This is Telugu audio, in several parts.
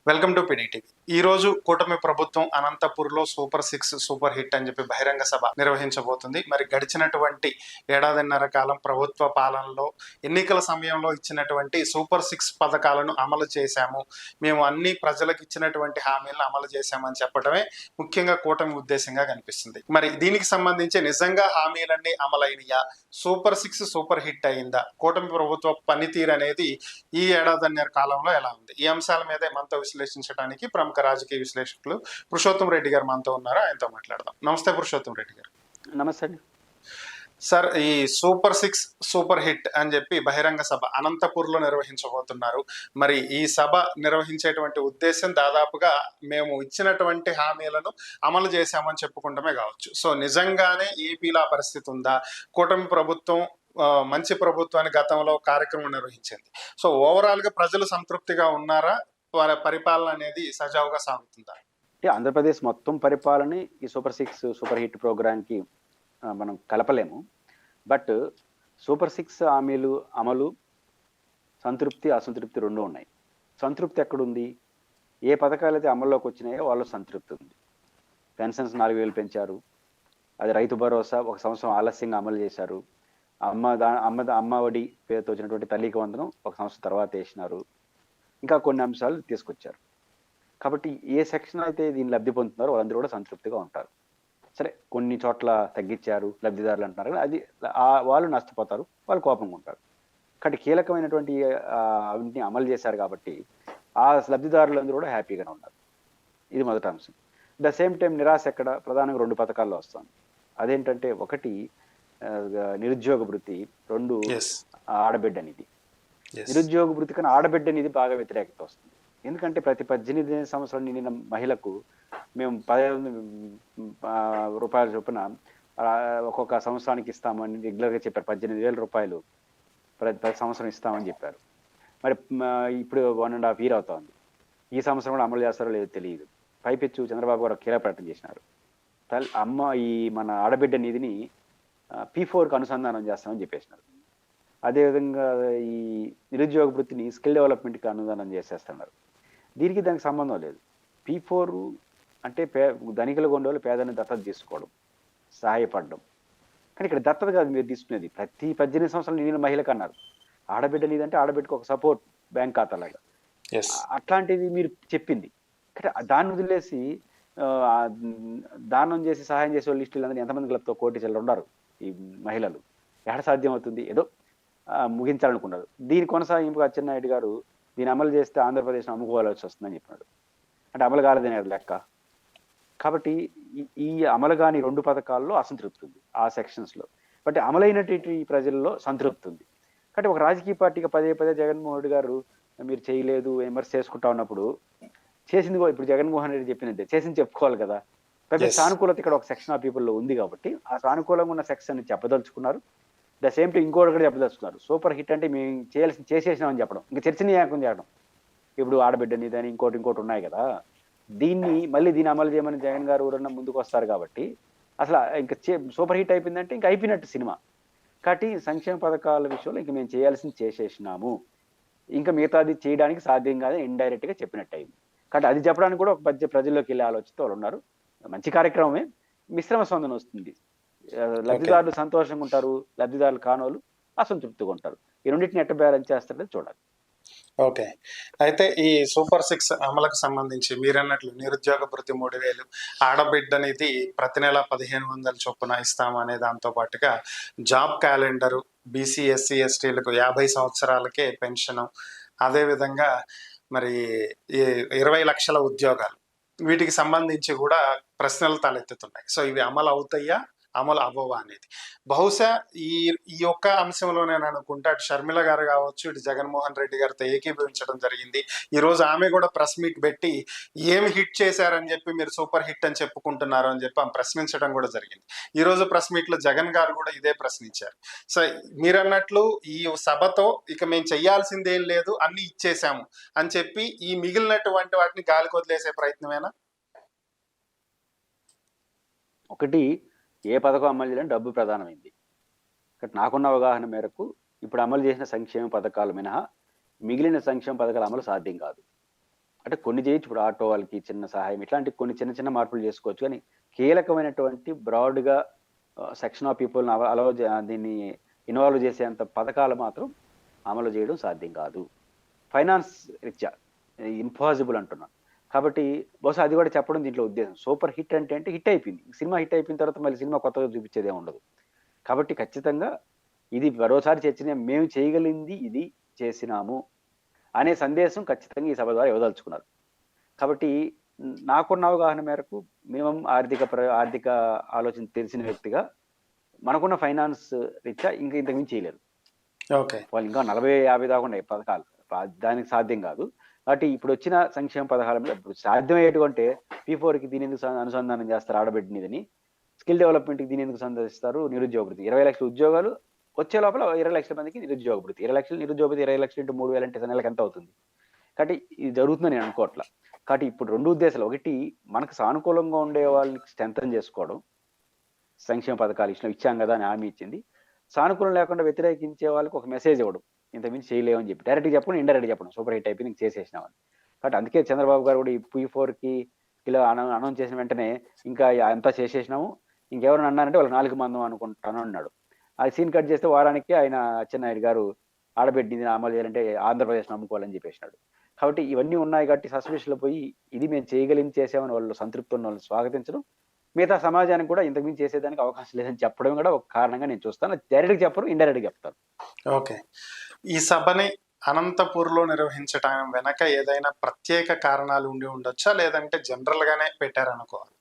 Welcome to పిడిటి. ఈ రోజు కూటమి ప్రభుత్వం అనంతపూర్లో సూపర్ 6 సూపర్ హిట్ అని చెప్పి బహిరంగ సభ నిర్వహించబోతుంది. మరి గడిచినటువంటి ఏడాదిన్నర కాలం ప్రభుత్వ పాలనలో ఎన్నికల సమయంలో ఇచ్చినటువంటి సూపర్ 6 పథకాలను అమలు చేశాము, మేము అన్ని ప్రజలకు ఇచ్చినటువంటి హామీలను అమలు చేశామని చెప్పడమే ముఖ్యంగా కూటమి ఉద్దేశంగా కనిపిస్తుంది. మరి దీనికి సంబంధించి నిజంగా హామీలన్నీ అమలైనయా, సూపర్ 6 సూపర్ హిట్ అయిందా, కూటమి ప్రభుత్వ పనితీరు అనేది ఈ ఏడాదిన్నర కాలంలో ఎలా ఉంది? ఈ అంశాల మీద మనతో విశ్లేషించడానికి ప్రముఖ రాజకీయ విశ్లేషకులు పురుషోత్తం రెడ్డి గారు మనతో ఉన్నారు. ఆయనతో మాట్లాడదాం. నమస్తే పురుషోత్తం రెడ్డి గారు. నమస్తే అండి సార్, ఈ సూపర్ 6 సూపర్ హిట్ అని చెప్పి బహిరంగ సభ అనంతపూర్లో నిర్వహించబోతున్నారు. మరి ఈ సభ నిర్వహించేటువంటి ఉద్దేశం దాదాపుగా మేము ఇచ్చినటువంటి హామీలను అమలు చేశామని చెప్పుకుంటమే కావచ్చు. సో నిజంగానే ఏపీలో ఆ పరిస్థితి ఉందా? కూటమి ప్రభుత్వం మంచి ప్రభుత్వాన్ని గతంలో కార్యక్రమం నిర్వహించింది. సో ఓవరాల్ గా ప్రజలు సంతృప్తిగా ఉన్నారా? వారి పరిపాలన అనేది సజావుగా సాగుతుందా? ఆంధ్రప్రదేశ్ మొత్తం పరిపాలన ఈ సూపర్ 6 సూపర్ హిట్ ప్రోగ్రాంకి మనం కలపలేము. బట్ సూపర్ 6 హామీలు అమలు, సంతృప్తి అసంతృప్తి రెండు ఉన్నాయి. సంతృప్తి ఎక్కడుంది? ఏ పథకాలు అయితే అమల్లోకి వచ్చినాయో వాళ్ళు సంతృప్తి ఉంది. పెన్షన్స్ 4,000 పెంచారు, అది రైతు భరోసా 1 సంవత్సరం ఆలస్యంగా అమలు చేశారు. అమ్మ ఒడి పేరుతో వచ్చినటువంటి తల్లికి వందనం 1 సంవత్సరం తర్వాత వేసినారు. ఇంకా కొన్ని అంశాలు తీసుకొచ్చారు. కాబట్టి ఏ సెక్షన్ అయితే దీన్ని లబ్ధి పొందుతున్నారో వాళ్ళందరూ కూడా సంతృప్తిగా ఉంటారు. సరే, కొన్ని చోట్ల తగ్గించారు లబ్ధిదారులు అంటున్నారు, కానీ అది వాళ్ళు నష్టపోతారు, వాళ్ళు కోపంగా ఉంటారు. కాబట్టి కీలకమైనటువంటి అవిటిని అమలు చేశారు కాబట్టి ఆ లబ్ధిదారులందరూ కూడా హ్యాపీగానే ఉన్నారు. ఇది మొదటి అంశం. ద సేమ్ టైం నిరాశ ఎక్కడ? ప్రధానంగా 2 పథకాల్లో వస్తుంది. అదేంటంటే, ఒకటి నిరుద్యోగ భృతి, 2 ఆడబిడ్డ నిధి. నిరుద్యోగ భృతి కన్నా ఆడబిడ్డ నిధి బాగా వ్యతిరేకత వస్తుంది. ఎందుకంటే ప్రతి 18 సంవత్సరాలు నిండిన మహిళకు మేము 15,000 రూపాయల చొప్పున ఒక్కొక్క సంవత్సరానికి ఇస్తామని రెగ్యులర్గా చెప్పారు. 18,000 రూపాయలు ప్రతి సంవత్సరం ఇస్తామని చెప్పారు. మరి ఇప్పుడు 1.5 year అవుతుంది. ఈ సంవత్సరం కూడా అమలు చేస్తారో లేదో తెలియదు. పైపెచ్చు చంద్రబాబు గారు కీలక ప్రకటన చేసినారు. ఈ మన ఆడబిడ్డ నిధిని P4కు అనుసంధానం చేస్తామని చెప్పేసినారు. అదేవిధంగా ఈ నిరుద్యోగ వృత్తిని స్కిల్ డెవలప్మెంట్కి అనుదానం చేసేస్తున్నారు. దానికి సంబంధం లేదు. P4 అంటే ధనికులు కొండోళ్ళు పేదని దత్తత తీసుకోవడం, సహాయపడడం. కానీ ఇక్కడ దత్తత కాదు మీరు తీసుకునేది. ప్రతి 18 సంవత్సరాలు నిండిన మహిళకు అన్నారు. ఆడబిడ్డ నీది అంటే ఆడబిడ్డకు ఒక సపోర్ట్ బ్యాంక్ ఖాతాలాగా. అట్లాంటిది మీరు చెప్పింది. దాన్ని వదిలేసి దానం చేసి సహాయం చేసే వాళ్ళు లిస్టులు అందరూ ఎంతమంది గలతో కోటి చెల్లెలు ఉన్నారు ఈ మహిళలు. ఎక్కడ సాధ్యం అవుతుంది? ఏదో ముగించాలనుకున్నారు. దీని కొనసాగింపుగా అచ్చెన్నాయుడు గారు దీన్ని అమలు చేస్తే ఆంధ్రప్రదేశ్ అమ్ముకోవాల్సి వస్తుందని చెప్పినాడు. అంటే అమలు కాలేదనే లెక్క. కాబట్టి ఈ అమలు కాని 2 పథకాల్లో అసంతృప్తి ఉంది ఆ సెక్షన్స్లో. బట్ అమలైనటువంటి ప్రజల్లో సంతృప్తి ఉంది. కాబట్టి ఒక రాజకీయ పార్టీగా పదే జగన్మోహన్ రెడ్డి గారు మీరు చేయలేదు విమర్శ చేసుకుంటా ఉన్నప్పుడు చేసింది ఇప్పుడు జగన్మోహన్ రెడ్డి చెప్పినట్టే చేసింది చెప్పుకోవాలి కదా. పెద్ద సానుకూలత ఇక్కడ ఒక సెక్షన్ ఆఫ్ పీపుల్లో ఉంది కాబట్టి ఆ సానుకూలంగా ఉన్న సెక్షన్ చెప్పదలుచుకున్నారు. ద సేమ్ టు ఇంకోటి కూడా చెప్పదలుచుకున్నారు. సూపర్ హిట్ అంటే మేము చేసేసినామని చెప్పడం, ఇంకా చర్చనీయాంశం చేయడం. ఇప్పుడు ఆడబిడ్డ నీదని ఇంకోటి ఉన్నాయి కదా. దీన్ని అమలు చేయమని జగన్ గారు ఎవరన్నా ముందుకు వస్తారు కాబట్టి అసలు ఇంకా సూపర్ హిట్ అయిపోయిందంటే ఇంకా అయిపోయినట్టు సినిమా. కాబట్టి సంక్షేమ పథకాల విషయంలో ఇంకా మేము చేయాల్సింది చేసేసినాము, ఇంకా మిగతాది చేయడానికి సాధ్యం కాదని ఇండైరెక్ట్గా చెప్పినట్టు అయింది. కాబట్టి అది చెప్పడానికి కూడా ఒక ప్రజల్లోకి వెళ్ళే ఆలోచనతో వాళ్ళు ఉన్నారు. మంచి కార్యక్రమమే. మిశ్రమ స్పందన వస్తుంది. లబ్ధిదారులు సంతోషంగా ఉంటారు, లబ్ధిదారులు కానోళ్ళు అసంతృప్తిగా ఉంటారు. ఈ రెండింటిని ఎట్ట బ్యాలెన్స్ చేస్తారో చూడాలి. ఓకే, అయితే ఈ సూపర్ 6 అమలుకు సంబంధించి మీరన్నట్లు నిరుద్యోగ భృతి 3,000, ఆడబిడ్డ అనేది ప్రతి నెల 1,500 చొప్పున ఇస్తాము అనే దాంతో పాటుగా జాబ్ క్యాలెండరు, బీసీ ఎస్సీ ఎస్టీలకు 50 సంవత్సరాలకే పెన్షను, అదేవిధంగా మరి 20 లక్షల ఉద్యోగాలు, వీటికి సంబంధించి కూడా ప్రశ్నలు తలెత్తుతున్నాయి. సో ఇవి అమలు అవుతాయా, అమలు అవ్వవా అనేది బహుశా ఈ ఒక్క అంశంలో నేను అనుకుంటా అటు షర్మిల గారు కావచ్చు, ఇటు జగన్మోహన్ రెడ్డి గారితో ఏకీభవించడం జరిగింది. ఈ రోజు ఆమె కూడా ప్రెస్ మీట్ పెట్టి ఏమి హిట్ చేశారని చెప్పి మీరు సూపర్ హిట్ అని చెప్పుకుంటున్నారు అని చెప్పి ఆమె ప్రశ్నించడం కూడా జరిగింది. ఈ రోజు ప్రెస్ మీట్ లో జగన్ గారు కూడా ఇదే ప్రశ్నించారు. సో మీరన్నట్లు ఈ సభతో ఇక మేము చెయ్యాల్సిందేం లేదు, అన్ని ఇచ్చేసాము అని చెప్పి ఈ మిగిలినటువంటి వాటిని గాలికి వదిలేసే ప్రయత్నమేనా? ఒకటి, ఏ పథకం అమలు చేయాలని డబ్బు ప్రధానమైంది. నాకున్న అవగాహన మేరకు ఇప్పుడు అమలు చేసిన సంక్షేమ పథకాలు మినహా మిగిలిన సంక్షేమ పథకాల అమలు సాధ్యం కాదు. అంటే కొన్ని చేయొచ్చు. ఇప్పుడు ఆటో వాళ్ళకి చిన్న సహాయం ఇట్లాంటి కొన్ని చిన్న చిన్న మార్పులు చేసుకోవచ్చు. కానీ కీలకమైనటువంటి బ్రాడ్‌గా సెక్షన్ ఆఫ్ పీపుల్‌ని దీన్ని ఇన్వాల్వ్ చేసేంత పథకాలు మాత్రం అమలు చేయడం సాధ్యం కాదు. ఫైనాన్స్ రీత్యా ఇంపాసిబుల్ అంటున్నాను. కాబట్టి బహుశా అది కూడా చెప్పడం దీంట్లో ఉద్దేశం. సూపర్ హిట్ అంటే హిట్ అయిపోయింది. సినిమా హిట్ అయిపోయిన తర్వాత మళ్ళీ సినిమా కొత్తగా చూపించేదేం ఉండదు. కాబట్టి ఖచ్చితంగా ఇది మరోసారి చర్చనే, మేము చేయగలిగింది ఇది చేసినాము అనే సందేశం ఖచ్చితంగా ఈ సభ ద్వారా ఇవ్వదలుచుకున్నారు. కాబట్టి నాకున్న అవగాహన మేరకు మినిమం ఆర్థిక ఆలోచన తెలిసిన వ్యక్తిగా మనకున్న ఫైనాన్స్ రీత్యా ఇంతకు మించి చేయలేరు. ఓకే. వాళ్ళు ఇంకా 40-50 దాకా ఉన్నాయి పథకాలు. దానికి సాధ్యం కాదు. కాబట్టి ఇప్పుడు వచ్చిన సంక్షేమ పథకాల మీద ఇప్పుడు సాధ్యమయ్యేటువంటి P4కి దీని ఎందుకు అనుసంధానం చేస్తారు ఆడబిడ్డ నిధిని, స్కిల్ డెవలప్మెంట్కి దీని ఎందుకు సందర్శిస్తారు, నిరుద్యోగ భృతి 20 లక్షల ఉద్యోగాలు వచ్చే లోపల 20 లక్షల మందికి నిరుద్యోగ భృతి, 20 లక్షలు నిరుద్యోగ భృతి 20 లక్షలు ఇంటూ 3,000 అంటే నెలకు ఎంత అవుతుంది? కాబట్టి ఇది జరుగుతుందని నేను అనుకోవట్లా. కాబట్టి ఇప్పుడు 2 ఉద్దేశాలు. ఒకటి, మనకు సానుకూలంగా ఉండే వాళ్ళని స్ట్రెంథన్ చేసుకోవడం, సంక్షేమ పథకాలు ఇచ్చాం కదా అని హామీ ఇచ్చింది. సానుకూలం లేకుండా వ్యతిరేకించే వాళ్ళకి ఒక మెసేజ్ ఇవ్వడం, ఇంతకుమించి చేయలేమని చెప్పి డైరెక్ట్గా చెప్పడం, ఇండైరెక్ట్గా చెప్పడం, సూపర్ హిట్ అయిపోయింది ఇంక చేసేసినామని. కాబట్టి అందుకే చంద్రబాబు గారు కూడా ఈ P4కి ఇలా అనౌన్స్ చేసిన వెంటనే ఇంకా అంతా చేసేసినాము, ఇంకెవరైనా అన్నారంటే వాళ్ళకి 4 మందం అనుకుంటాను అన్నాడు. అది సీన్ కట్ చేస్తే వారానికి ఆయన అచ్చెన్నాయుడు గారు ఆడబిడ్డ నిధిని అమలు చేయాలంటే ఆంధ్రప్రదేశ్ నమ్ముకోవాలని చెప్పేసినాడు. కాబట్టి ఇవన్నీ ఉన్నాయి కాబట్టి సస్పెషన్లో పోయి ఇది మేము చేయగలిగింది చేసామని వాళ్ళు సంతృప్తి ఉన్న వాళ్ళని స్వాగతించడం, మిగతా సమాజానికి కూడా ఇంతకుమించి చేసేదానికి అవకాశం లేదని చెప్పడం కూడా ఒక కారణంగా నేను చూస్తాను. డైరెక్ట్గా చెప్పరు, ఇండైరెక్ట్గా చెప్తారు. ఓకే. ఈ సభని అనంతపూర్లో నిర్వహించడం వెనక ఏదైనా ప్రత్యేక కారణాలు ఉండి ఉండొచ్చా, లేదంటే జనరల్ గానే పెట్టారనుకోవాలి?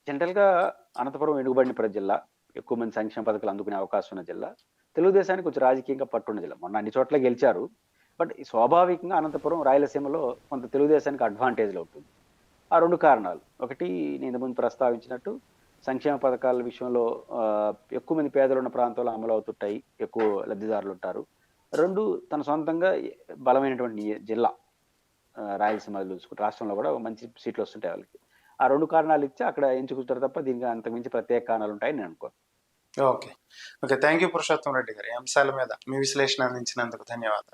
జనరల్గా అనంతపురం వెనుకబడిన జిల్లా, ఎక్కువ మంది సంక్షేమ పథకాలు అందుకునే అవకాశం ఉన్న జిల్లా, తెలుగుదేశానికి కొంచెం రాజకీయంగా పట్టున్న జిల్లా. మొన్న అన్ని చోట్ల గెలిచారు. బట్ స్వాభావికంగా అనంతపురం రాయలసీమలో కొంత తెలుగుదేశానికి అడ్వాంటేజ్లో ఉంటుంది. ఆ 2 కారణాలు. ఒకటి, నేను ముందు ప్రస్తావించినట్టు సంక్షేమ పథకాల విషయంలో ఎక్కువ మంది పేదలు ఉన్న ప్రాంతాల్లో అమలు అవుతుంటాయి, ఎక్కువ లబ్ధిదారులు ఉంటారు. 2, తన సొంతంగా బలమైనటువంటి జిల్లా రాయలసీమ చూసుకుంటే రాష్ట్రంలో కూడా మంచి సీట్లు వస్తుంటాయి వాళ్ళకి. ఆ 2 కారణాలు ఇచ్చి అక్కడ ఎంచుకుంటారు తప్ప దీనికి అంతకుమించి ప్రత్యేక కారణాలు ఉంటాయని నేను అనుకోను. Okay. Thank you Purushottam Reddy గారు. ఈ అంశాల మీద మీ విశ్లేషణ అందించినందుకు ధన్యవాదాలు.